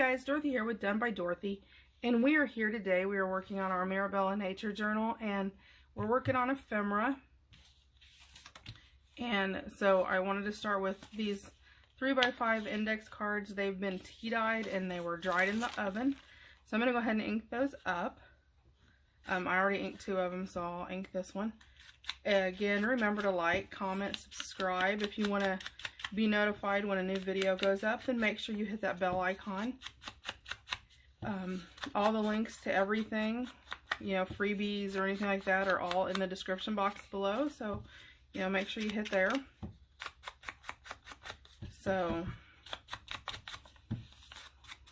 guys, Dorothy here with Done by Dorothy, and we are here today. We are working on our Mirabella Nature Journal, and we're working on ephemera. And so I wanted to start with these 3x5 index cards. They've been tea dyed and they were dried in the oven. So I'm going to go ahead and ink those up. I already inked 2 of them, so I'll ink this one. Again, remember to like, comment, subscribe. If you want to be notified when a new video goes up, then make sure you hit that bell icon. All the links to everything, you know, freebies or anything like that, are all in the description box below. So, you know, make sure you hit there. So,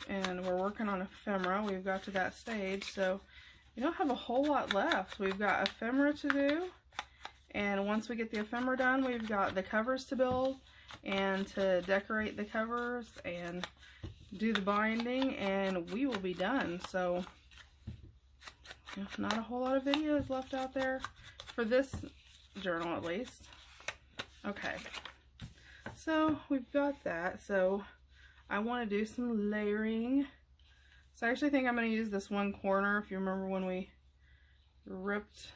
and we're working on ephemera. We've got to that stage, so we don't have a whole lot left. We've got ephemera to do, and once we get the ephemera done, we've got the covers to build and to decorate the covers and do the binding, and we will be done. So, not a whole lot of videos left out there for this journal, at least. Okay, so we've got that. So I want to do some layering. So I actually think I'm going to use this one corner. If you remember when we ripped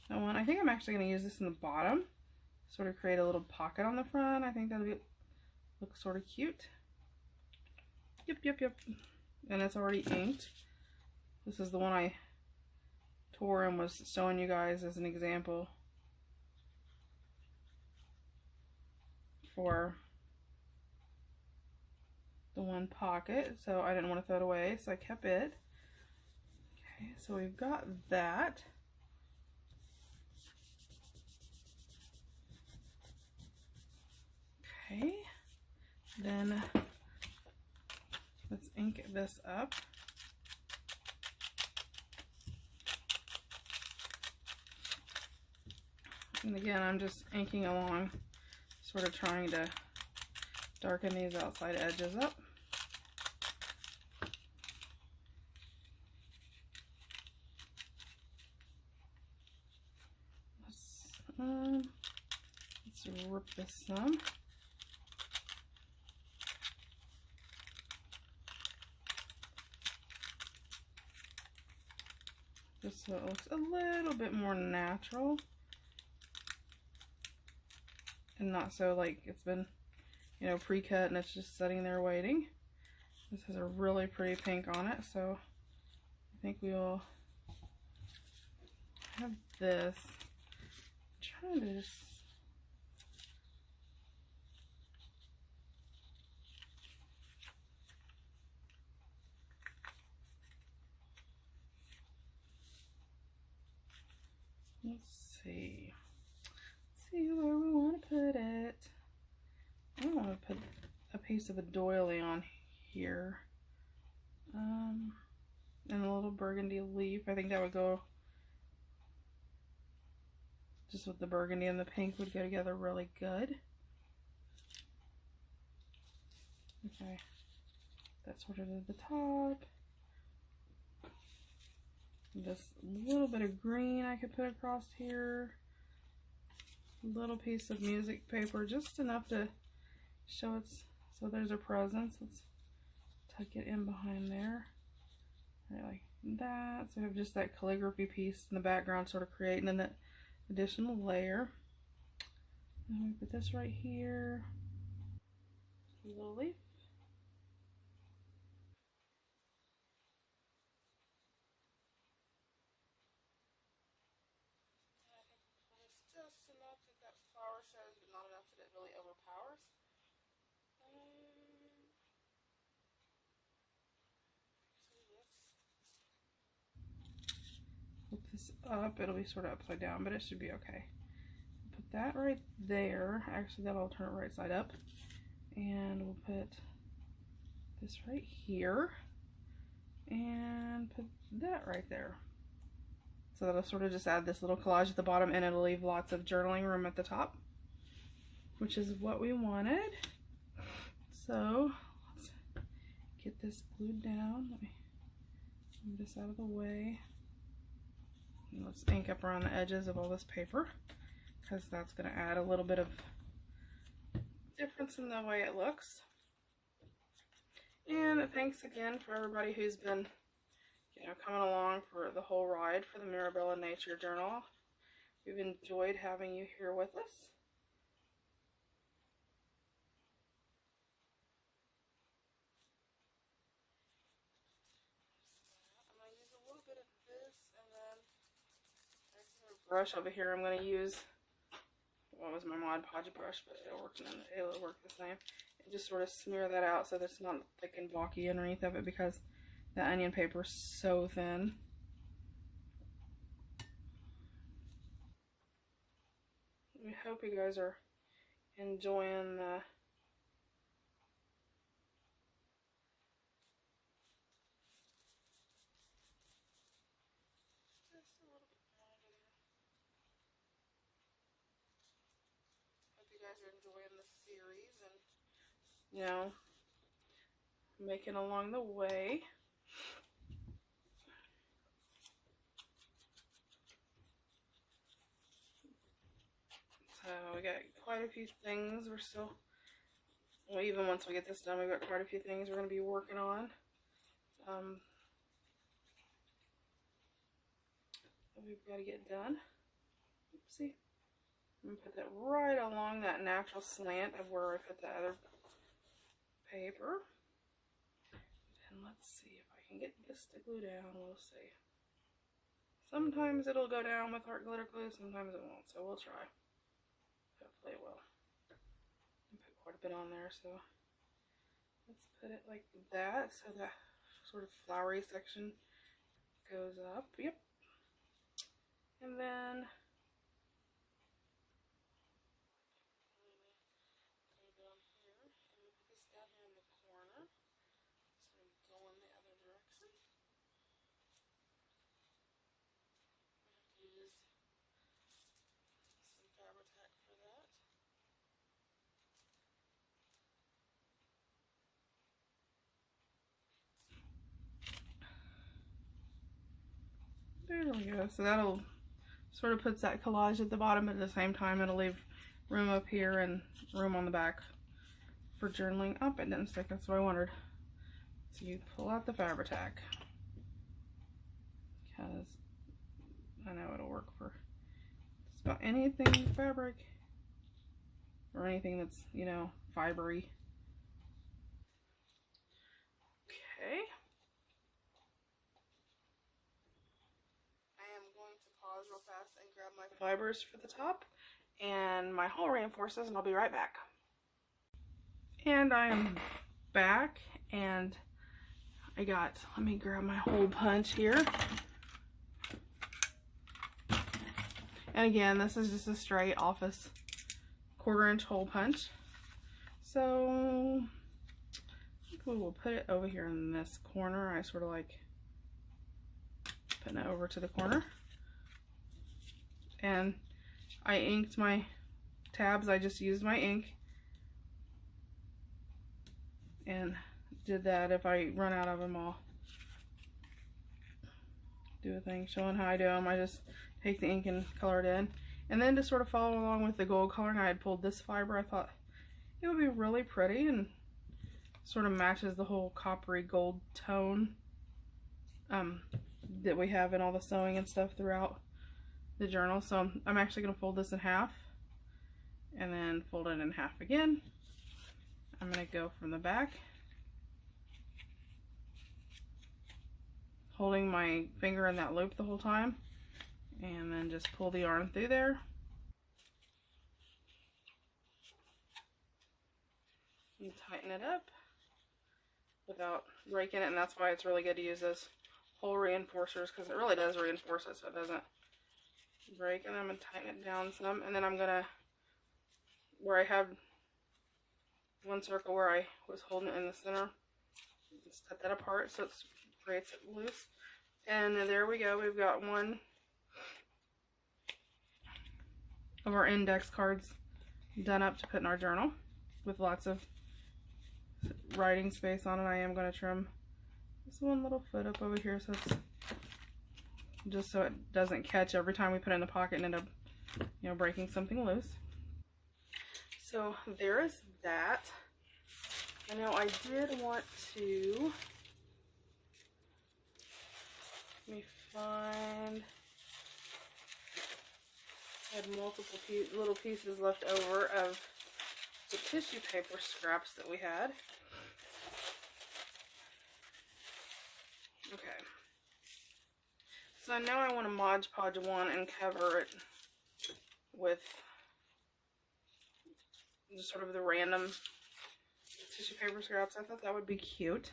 that one, I think I'm actually going to use this in the bottom, sort of create a little pocket on the front. I think that'll look sort of cute. Yep. And it's already inked. This is the one I tore and was showing you guys as an example for the one pocket, so I didn't want to throw it away, so I kept it. Okay, so we've got that. Okay, then let's ink this up. And again, I'm just inking along, sort of trying to darken these outside edges up. Let's rip this some. Just so it looks a little bit more natural and not so like it's been, you know, pre-cut and it's just sitting there waiting. This has a really pretty pink on it, so I think we will have this. I'm trying to just let's see where we want to put it. I want to put a piece of a doily on here, and a little burgundy leaf. I think that would go just with the burgundy, and the pink would go together really good. Okay, that's sort of at the top. This little bit of green I could put across here. A little piece of music paper, just enough to show it's, so there's a presence. Let's tuck it in behind there. Right, like that. So we have just that calligraphy piece in the background, sort of creating an additional layer. And we put this right here. A little leaf. Just enough that that flower shows, but not enough that it really overpowers. Flip this up. It'll be sort of upside down, but it should be okay. Put that right there. Actually, that'll turn it right side up. And we'll put this right here. And put that right there. So that'll sort of just add this little collage at the bottom, and it'll leave lots of journaling room at the top, which is what we wanted. So let's get this glued down. Let me move this out of the way. And let's ink up around the edges of all this paper, because that's going to add a little bit of difference in the way it looks. And thanks again for everybody who's been, coming along for the whole ride for the Mirabella Nature Journal. We've enjoyed having you here with us. I'm going to use a little bit of this, and then there's a brush over here. I'm going to use, what was my Mod Podge brush, but it'll work the same. And just sort of smear that out so that it's not thick and blocky underneath of it, because the onion paper is so thin. We hope you guys are enjoying the just a little bit more under there. Hope you guys are enjoying the series and making along the way. So we got quite a few things. We're still, well, even once we get this done, we've got quite a few things we're going to be working on. That we've got to get done. Oopsie. I'm going to put that right along that natural slant of where I put the other paper. And let's see if I can get this to glue down. We'll see. Sometimes it'll go down with heart glitter glue, sometimes it won't, so we'll try. Hopefully it will. I put quite a bit on there, so let's put it like that, so that sort of flowery section goes up. Yep. And then down here, and we'll put this down here in the corner. So I'm going the other direction. I have to use some Fabri-Tac for that. There we go. So that'll sort of puts that collage at the bottom, but at the same time it'll leave room up here and room on the back for journaling. Oh, it didn't stick. That's what I wondered. So you pull out the Fabri-Tac, because I know it'll work for just about anything fabric or anything that's, fibery. Okay. I am going to pause real fast and grab my fibers for the top and my whole reinforcers, and I'll be right back. And I am back, and let me grab my hole punch here. And again, this is just a straight office 1/4 inch hole punch. So I think we will put it over here in this corner. I sort of like putting it over to the corner. And I inked my tabs. I just used my ink and did that. If I run out of them, I'll do a thing showing how I do them. I just take the ink and color it in. And then to sort of follow along with the gold coloring, I had pulled this fiber. I thought it would be really pretty and sort of matches the whole coppery gold tone that we have in all the sewing and stuff throughout the journal. So I'm actually going to fold this in half and then fold it in half again. I'm going to go from the back, holding my finger in that loop the whole time, and then just pull the yarn through there. And tighten it up without breaking it, and that's why it's really good to use those hole reinforcers, because it really does reinforce it so it doesn't break. And I'm going to tighten it down some, and then I'm going to, where I have one circle where I was holding it in the center, just cut that apart so it creates it loose. And there we go. We've got one of our index cards done up to put in our journal with lots of writing space on it. I am going to trim this one little foot up over here so it's just so it doesn't catch every time we put it in the pocket and end up, breaking something loose. So there is that. I know I did want to, let me find, I had multiple little pieces left over of the tissue paper scraps that we had. Okay. So I know I want to Modge Podge one and cover it with just sort of the random tissue paper scraps. I thought that would be cute.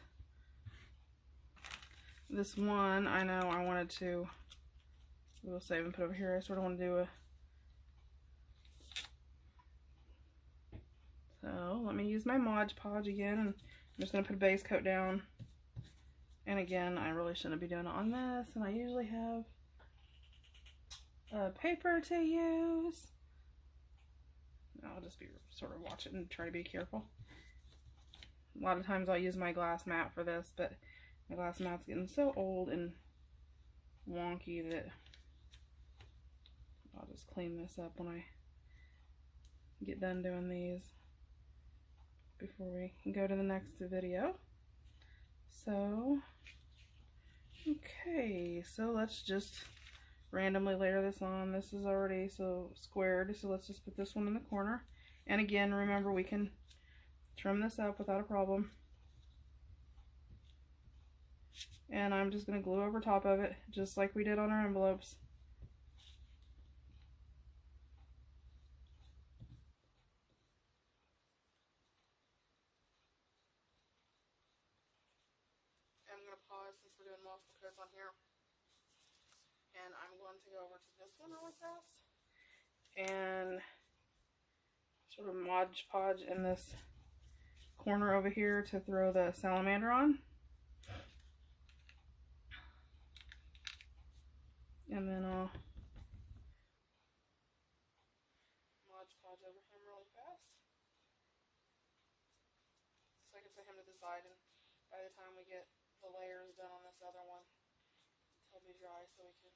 This one, I know I wanted to, we'll save and put over here. I sort of want to do a, so let me use my Modge Podge again, and I'm just going to put a base coat down. And again, I really shouldn't be doing it on this, and I usually have paper to use. I'll just be sort of watch it and try to be careful. A lot of times I'll use my glass mat for this, but my glass mat's getting so old and wonky that I'll just clean this up when I get done doing these before we go to the next video. So, okay, so let's just randomly layer this on. This is already so squared, so let's just put this one in the corner. And again, remember, we can trim this up without a problem. And I'm just going to glue over top of it, just like we did on our envelopes. I'm going to pause since we're doing multiple coats on here. And I'm going to go over to this one really fast and sort of Modge Podge in this corner over here to throw the salamander on. And then I'll Modge Podge over him really fast, so I can set him to the side, and by the time we get the layers done on this other one, he'll be dry so we can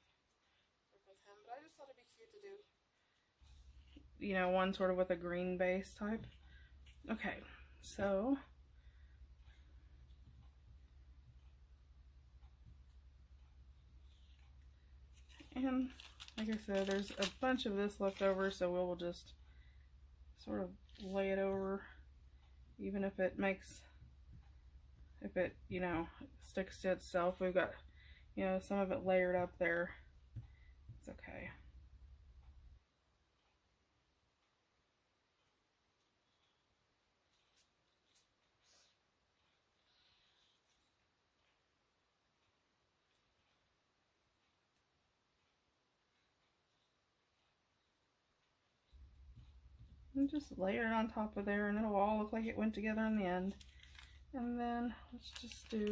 work with him. But I just thought it'd be cute to do, you know, one sort of with a green base type. Okay, so and like I said, there's a bunch of this left over, so we'll just sort of lay it over, even if it makes, if it, you know, sticks to itself. We've got, you know, some of it layered up there. It's okay. And just layer it on top of there, and it'll all look like it went together in the end. And then let's just do,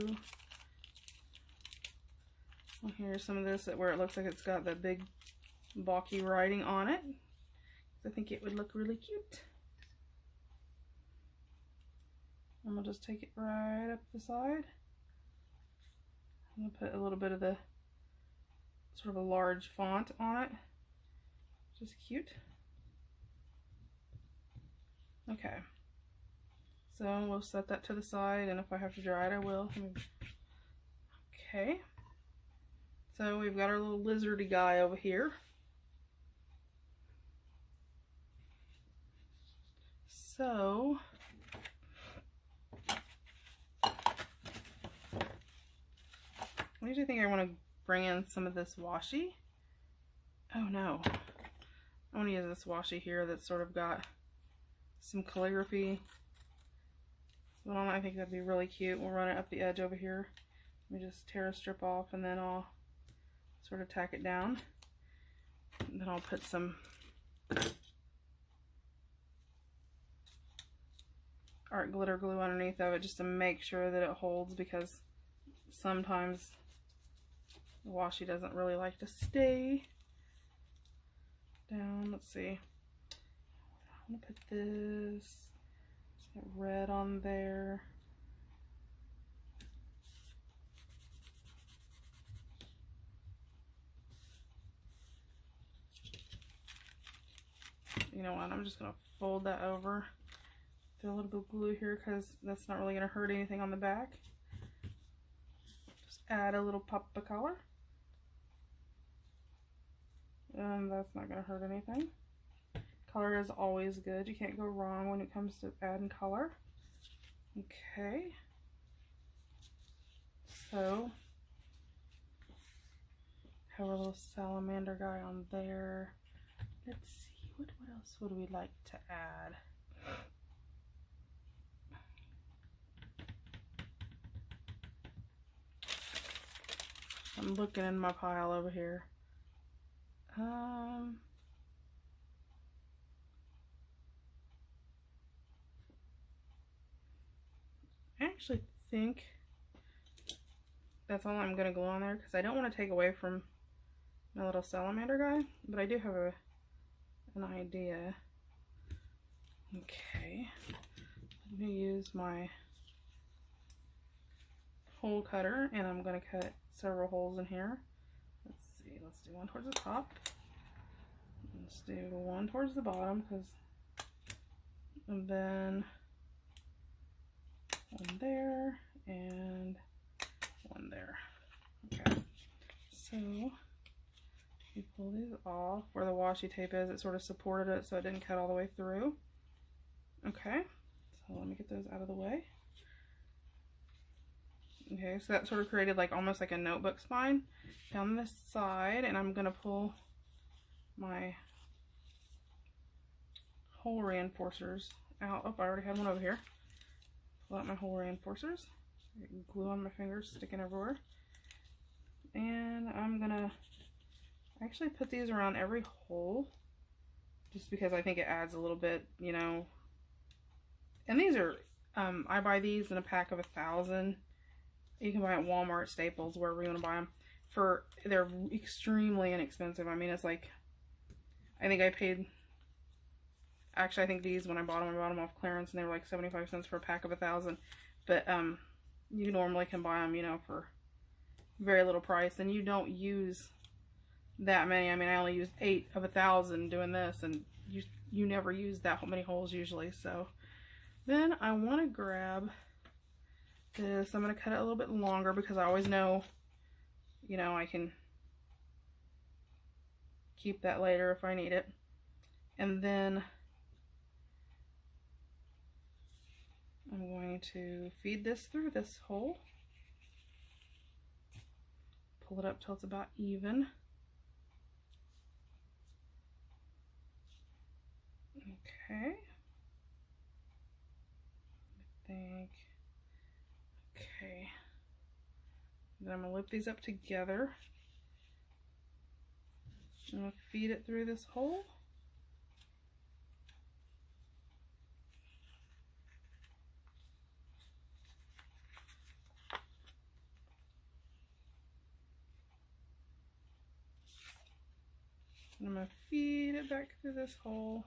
well, here's some of this where it looks like it's got that big blocky writing on it. I think it would look really cute. And we'll just take it right up the side. I'm gonna put a little bit of the sort of a large font on it. Just cute. Okay, so we'll set that to the side, and if I have to dry it, I will. Okay, so we've got our little lizardy guy over here. So, I usually think I want to bring in some of this washi. Oh no, I want to use this washi here that's sort of got some calligraphy. So I think that'd be really cute. We'll run it up the edge over here. Let me just tear a strip off, and then I'll sort of tack it down. And then I'll put some art glitter glue underneath of it just to make sure that it holds, because sometimes the washi doesn't really like to stay down. Let's see. I'm gonna put this red on there. You know what? I'm just gonna fold that over Throw a little bit of glue here because that's not really going to hurt anything on the back. Just add a little pop of color. And that's not going to hurt anything. Color is always good. You can't go wrong when it comes to adding color. Okay. So, have a little salamander guy on there. Let's see, what else would we like to add? I'm looking in my pile over here. I actually think that's all I'm gonna glue on there because I don't want to take away from my little salamander guy, but I do have an idea. Okay, I'm gonna use my hole cutter and I'm gonna cut several holes in here. Let's see, let's do one towards the top. Let's do one towards the bottom, and then one there and one there. Okay, so you pull these off where the washi tape is. It sort of supported it so it didn't cut all the way through. Okay, so let me get those out of the way. Okay, so that sort of created like almost like a notebook spine down this side, and I'm gonna pull my hole reinforcers out. Oh, I already had one over here. Pull out my hole reinforcers. Glue on my fingers, sticking everywhere. And I'm gonna actually put these around every hole, just because I think it adds a little bit, you know. And these are, I buy these in a pack of 1,000. You can buy at Walmart, Staples, wherever you want to buy them. They're extremely inexpensive. I mean, it's like, I think I paid, actually I think these, when I bought them off clearance, and they were like 75 cents for a pack of 1,000. But you normally can buy them, you know, for very little price, and you don't use that many. I mean, I only used 8 of 1,000 doing this, and you never use that many holes usually. So then I want to grab this. I'm going to cut it a little bit longer because I always know, you know, I can keep that later if I need it. And then I'm going to feed this through this hole. Pull it up till it's about even. Okay. I think. Okay. Then I'm going to loop these up together. I'm going to feed it through this hole. And I'm going to feed it back through this hole.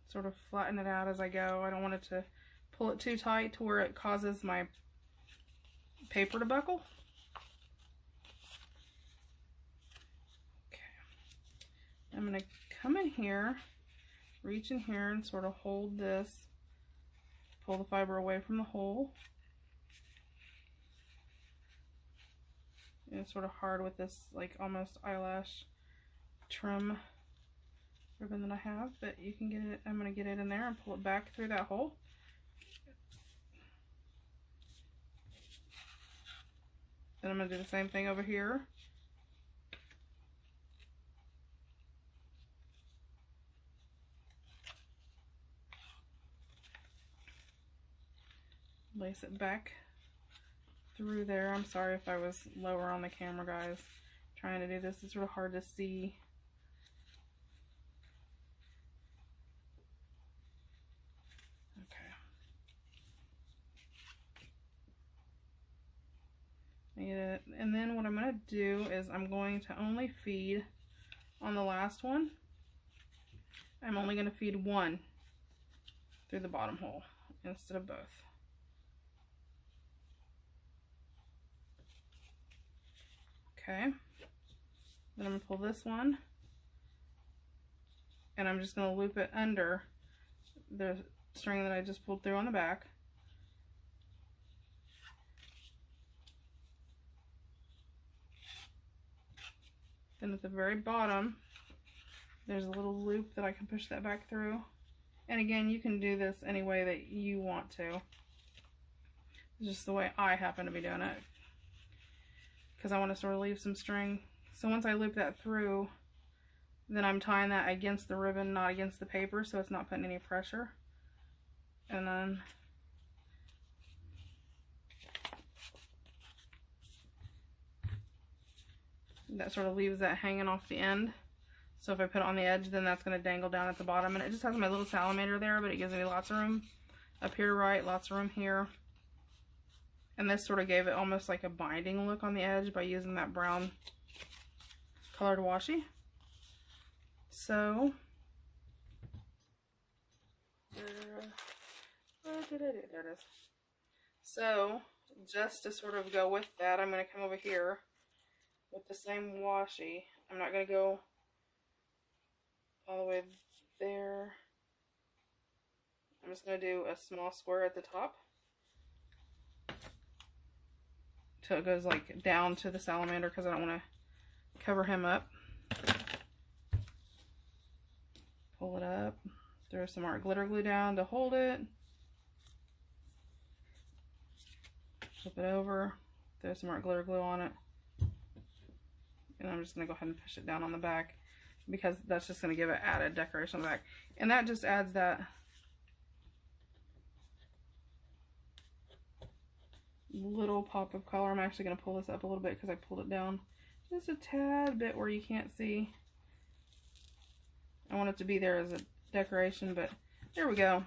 Sort of flatten it out as I go. I don't want it to pull it too tight to where it causes my paper to buckle. Okay. I'm going to come in here, reach in here and sort of hold this, pull the fiber away from the hole. And it's sort of hard with this like almost eyelash trim ribbon that I have, but you can get it. I'm going to get it in there and pull it back through that hole. Then I'm going to do the same thing over here. Lace it back through there. I'm sorry if I was lower on the camera, guys. Trying to do this, it's sort of hard to see. Okay. And then what I'm going to do is I'm going to only feed on the last one. I'm only going to feed one through the bottom hole instead of both. Okay, then I'm going to pull this one and I'm just going to loop it under the string that I just pulled through on the back. Then at the very bottom, there's a little loop that I can push that back through. And again, you can do this any way that you want to. It's just the way I happen to be doing it, because I want to sort of leave some string. So once I loop that through, then I'm tying that against the ribbon, not against the paper, so it's not putting any pressure. And then that sort of leaves that hanging off the end. So if I put it on the edge, then that's going to dangle down at the bottom. And it just has my little salamander there, but it gives me lots of room up here to write, lots of room here. And this sort of gave it almost like a binding look on the edge by using that brown colored washi. So, there it is. So, just to sort of go with that, I'm going to come over here with the same washi. I'm not going to go all the way there. I'm just going to do a small square at the top, so it goes like down to the salamander, because I don't want to cover him up. Pull it up, throw some art glitter glue down to hold it, flip it over, throw some art glitter glue on it, and I'm just going to go ahead and push it down on the back, because that's just going to give it added decoration on the back. And that just adds that little pop of color. I'm actually going to pull this up a little bit because I pulled it down just a tad bit where you can't see. I want it to be there as a decoration, but there we go.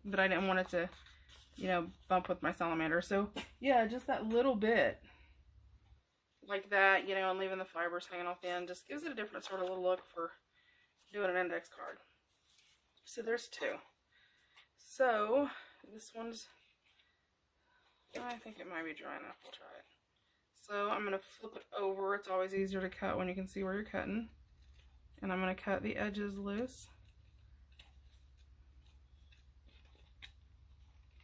But I didn't want it to, you know, bump with my salamander. So yeah, just that little bit like that, you know, and leaving the fibers hanging off the end just gives it a different sort of little look for doing an index card. So there's two. So this one's, I think it might be dry enough. We'll try it. So I'm going to flip it over. It's always easier to cut when you can see where you're cutting. And I'm going to cut the edges loose.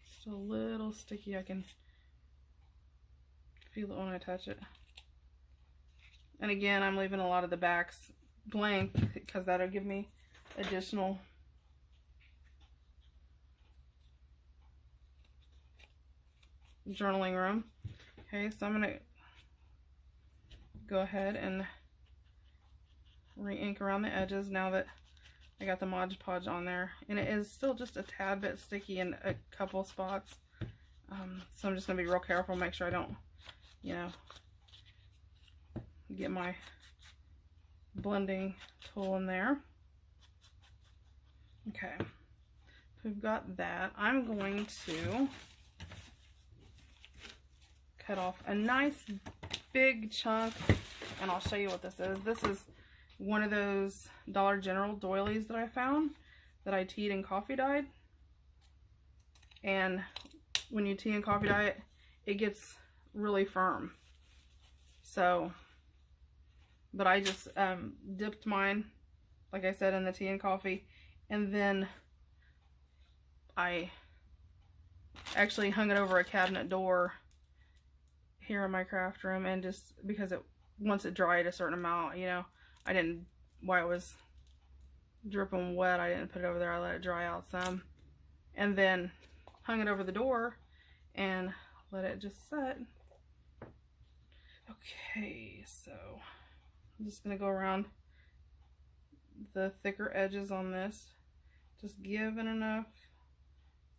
Just a little sticky. I can feel it when I touch it. And again, I'm leaving a lot of the backs blank because that'll give me additional journaling room. Okay, so I'm going to go ahead and re-ink around the edges now that I got the Modge Podge on there. And it is still just a tad bit sticky in a couple spots. So I'm just going to be real careful, make sure I don't, you know, get my blending tool in there. Okay, so we've got that. I'm going to cut off a nice big chunk, and I'll show you what this is. This is one of those Dollar General doilies that I found that I teed and coffee dyed. And when you tea and coffee dye it, it gets really firm. So, but I just dipped mine, like I said, in the tea and coffee, and then I actually hung it over a cabinet door here in my craft room, and just because it, once it dried a certain amount, you know, I didn't, while it was dripping wet, I didn't put it over there. I let it dry out some, and then hung it over the door and let it just set. Okay, so I'm just gonna go around the thicker edges on this, just giving enough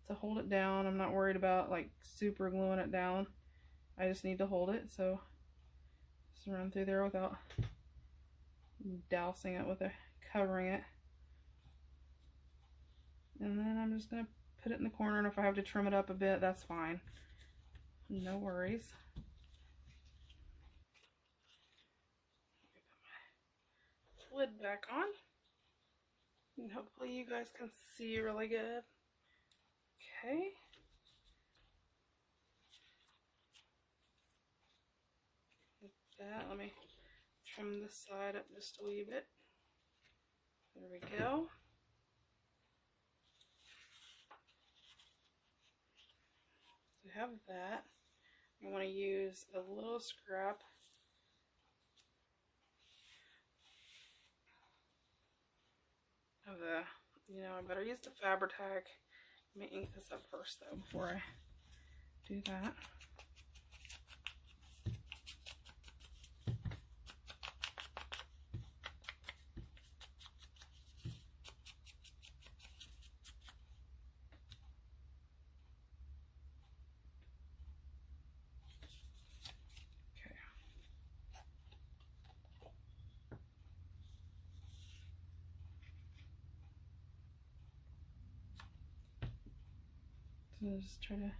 to hold it down. I'm not worried about like super gluing it down. I just need to hold it, so just run through there without dousing it with a, covering it. And then I'm just gonna put it in the corner, and if I have to trim it up a bit, that's fine. No worries. Put my lid back on, and hopefully you guys can see really good. Okay. That, let me trim this side up just a wee bit. There we go. have that. I want to use a little scrap of the, you know, I better use the Fabri-Tac. Let me ink this up first though before I do that. So just try to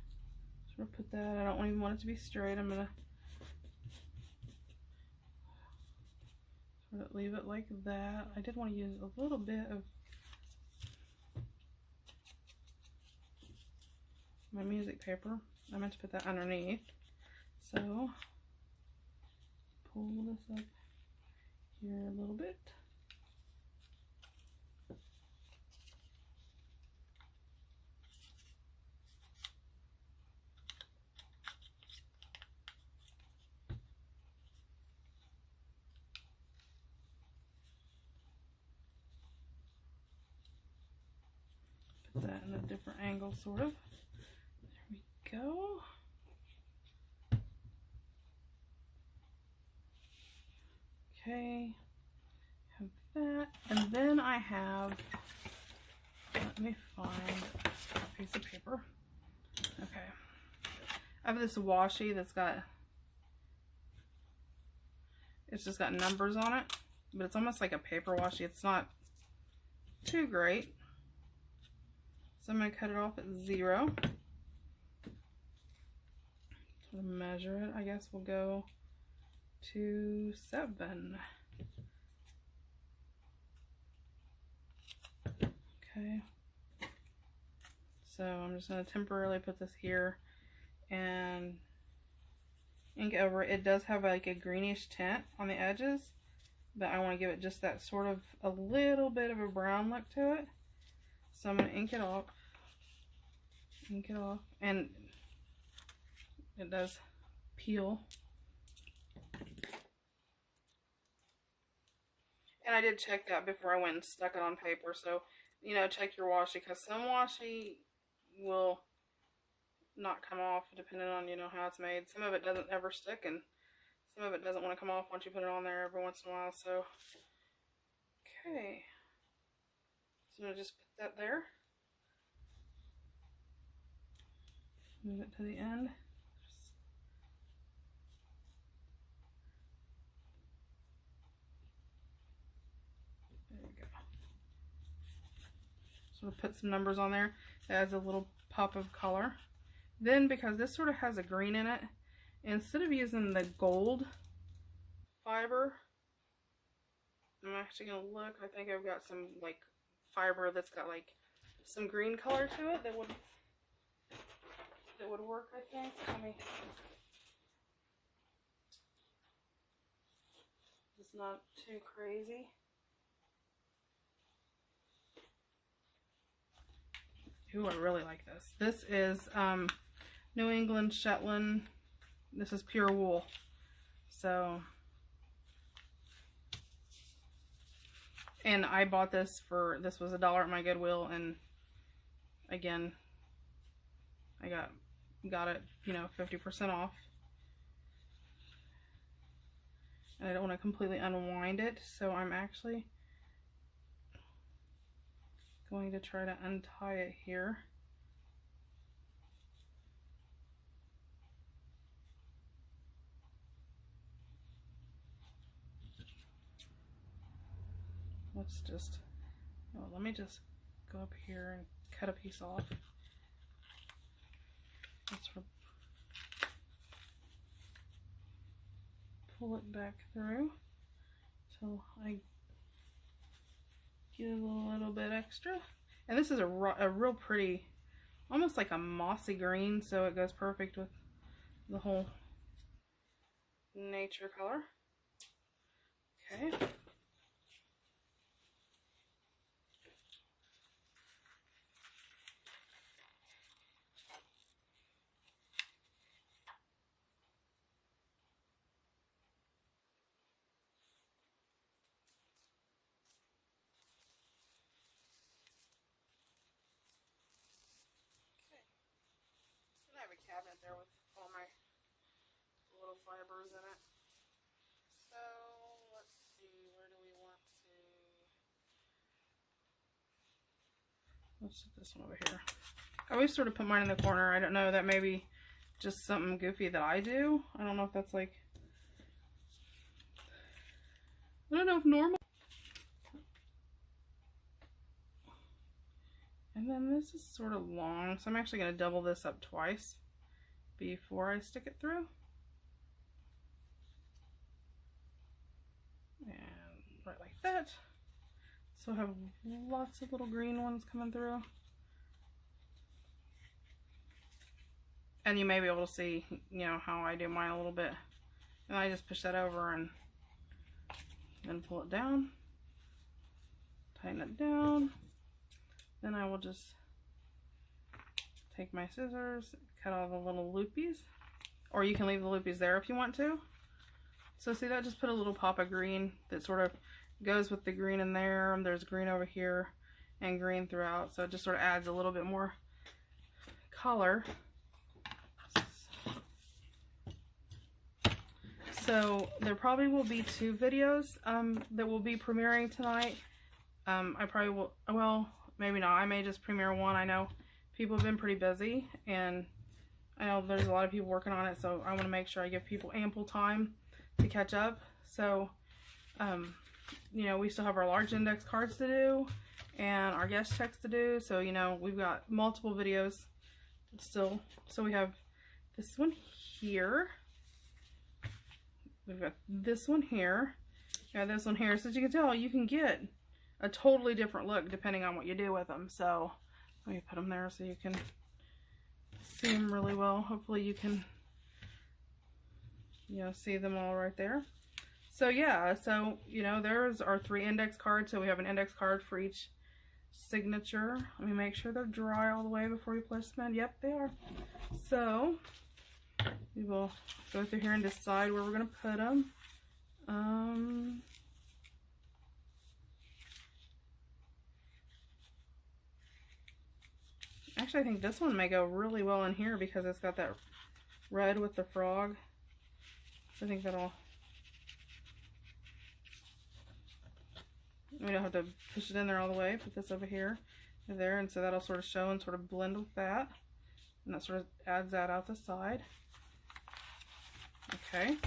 sort of put that. I don't even want it to be straight. I'm gonna sort of leave it like that. I did want to use a little bit of my music paper. I meant to put that underneath. So pull this up here a little bit. Put that in a different angle, sort of. There we go. Okay, have that, and then I have, let me find a piece of paper. Okay, I have this washi that's got, it's just got numbers on it, but it's almost like a paper washi. It's not too great. So I'm going to cut it off at 0. To measure it, I guess we'll go to 7. Okay. So I'm just going to temporarily put this here and ink over it. It does have like a greenish tint on the edges, but I want to give it just that sort of a little bit of a brown look to it. So I'm going to ink it off, and it does peel. And I did check that before I went and stuck it on paper, so, you know, check your washi, because some washi will not come off depending on, you know, how it's made. Some of it doesn't ever stick, and some of it doesn't want to come off once you put it on there every once in a while, so, okay. So I'm going to just put that there. Move it to the end. There we go. Sort of put some numbers on there. It adds a little pop of color. Then, because this sort of has a green in it, instead of using the gold fiber, I'm actually going to look. I think I've got some like fiber that's got like some green color to it that would work, I think. Let me, it's not too crazy. Ooh, I really like this. This is New England Shetland. This is pure wool. So, and I bought this for, this was $1 at my Goodwill, and again, I got it, you know, 50% off. And I don't want to completely unwind it, so I'm actually going to try to untie it here. Let's just, oh, let me just go up here and cut a piece off. Let's pull it back through till I get a little bit extra. And this is a real pretty, almost like a mossy green, so it goes perfect with the whole nature color. Okay. Let's put this one over here. I always sort of put mine in the corner. I don't know, that may be just something goofy that I do. I don't know if that's like, I don't know if normal. And then this is sort of long, so I'm actually going to double this up twice before I stick it through. And right like that. So I have lots of little green ones coming through. And you may be able to see, you know, how I do mine a little bit. And I just push that over and then pull it down. Tighten it down. Then I will just take my scissors, cut all the little loopies. Or you can leave the loopies there if you want to. So see, that just put a little pop of green that sort of goes with the green in there. And there's green over here and green throughout. So it just sort of adds a little bit more color. So there probably will be 2 videos that will be premiering tonight. I probably will, well, maybe not. I may just premiere one. I know people have been pretty busy, and I know there's a lot of people working on it, so I want to make sure I give people ample time to catch up. So, you know, we still have our large index cards to do and our guest checks to do. So, you know, we've got multiple videos still. So we have this one here. We've got this one here. Yeah, this one here. So as you can tell, you can get a totally different look depending on what you do with them. So let me put them there so you can see them really well. Hopefully you can, you know, see them all right there. So yeah, so, you know, there's our 3 index cards. So we have an index card for each signature. Let me make sure they're dry all the way before we place them in. Yep, they are. So we will go through here and decide where we're going to put them. Actually, I think this one may go really well in here because it's got that red with the frog. So I think that'll, we don't have to push it in there all the way. Put this over here and there, and so that'll sort of show and sort of blend with that. And that sort of adds that out the side. Okay,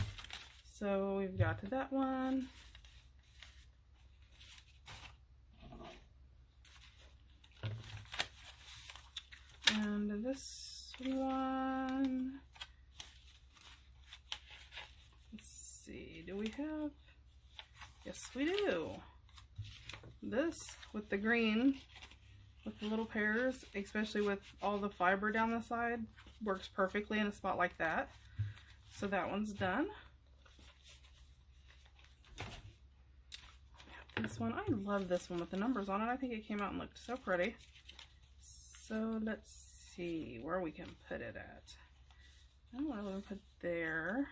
so we've got to that one. And this one, let's see, do we have, yes we do. This with the green, with the little pairs, especially with all the fiber down the side, works perfectly in a spot like that. So that one's done. This one, I love this one with the numbers on it. I think it came out and looked so pretty. So let's see where we can put it at. I don't want to put there.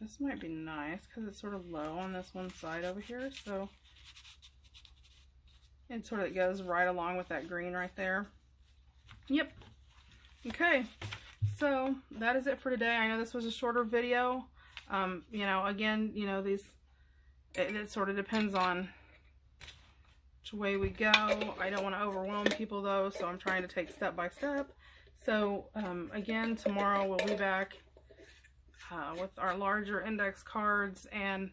This might be nice because it's sort of low on this one side over here, so it sort of goes right along with that green right there. Yep. Okay, so that is it for today. I know this was a shorter video. You know, again, you know, these, it sort of depends on which way we go. I don't want to overwhelm people though, so I'm trying to take step by step. So again, tomorrow we'll be back with our larger index cards, and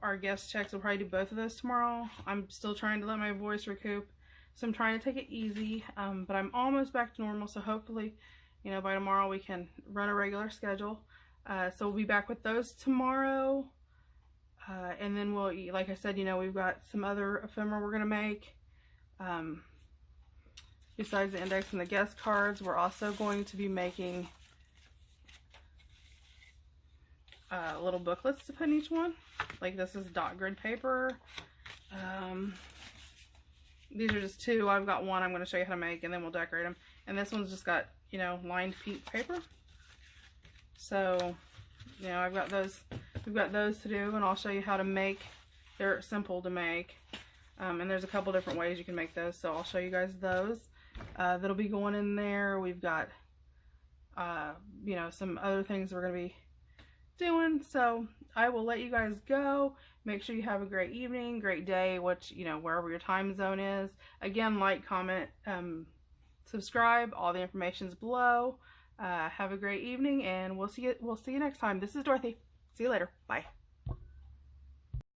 our guest checks. We'll probably do both of those tomorrow. I'm still trying to let my voice recoup, so I'm trying to take it easy, but I'm almost back to normal, so hopefully, you know, by tomorrow we can run a regular schedule. So we'll be back with those tomorrow, and then we'll, like I said, you know, we've got some other ephemera we're going to make. Besides the index and the guest cards, we're also going to be making little booklets to put in each one. Like this is dot grid paper. These are just 2. I've got one I'm going to show you how to make, and then we'll decorate them. And this one's just got, you know, lined pink paper. So, you know, I've got those. We've got those to do, and I'll show you how to make. They're simple to make, and there's a couple different ways you can make those. So I'll show you guys those. that'll be going in there. We've got, you know, some other things we're going to be doing. So I will let you guys go. Make sure you have a great evening, great day, you know, wherever your time zone is. Again, like, comment, subscribe. All the information's below. Have a great evening, and we'll see you next time. This is Dorothy. See you later. Bye.